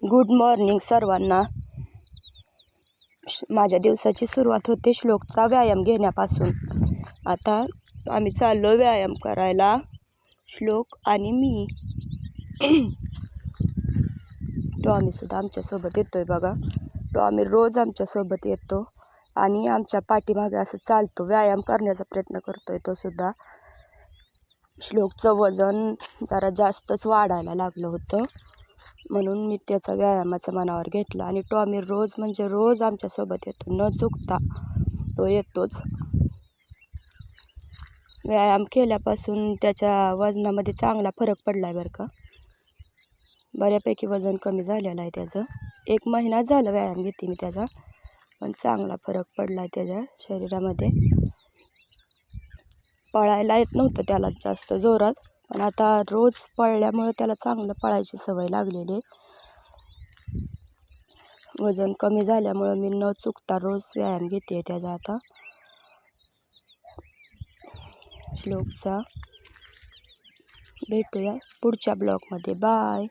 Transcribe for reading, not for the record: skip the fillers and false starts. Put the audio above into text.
Good morning सर्वांना. माझ्या दिवसाची सुरुवात होते श्लोकचा व्यायाम घेण्यापासून. आता आम्ही चाललो व्यायाम करायला, श्लोक आणि मी. टॉमीसुद्धा आमच्यासोबत येतोय बघा. टॉमी रोज आमच्यासोबत येतो आणि आमच्या पाठीमागे असं चालतो, व्यायाम करण्याचा प्रयत्न करतोय तो सुद्धा. श्लोकचं वजन जरा जास्तच वाढायला लागलं होतं, म्हणून मी त्याचा व्यायामाचं मनावर घेतलं. आणि टॉमी रोज म्हणजे रोज आमच्यासोबत येतो, न चुकता तो येतोच. व्यायाम केल्यापासून त्याच्या वजनामध्ये चांगला फरक पडला आहे बरं का. बऱ्यापैकी वजन कमी झालेलं आहे त्याचं. 1 महिना झालं व्यायाम घेते मी त्याचा, पण चांगला फरक पडला आहे त्याच्या शरीरामध्ये. पळायला येत नव्हतं त्याला जास्त जोरात, पण आता रोज पळल्यामुळे त्याला चांगलं पळायची सवय लागलेली आहे. वजन कमी झाल्यामुळं मी न चुकता रोज व्यायाम घेते त्याचा आता, श्लोकचा. भेटूया पुढच्या ब्लॉगमध्ये. बाय.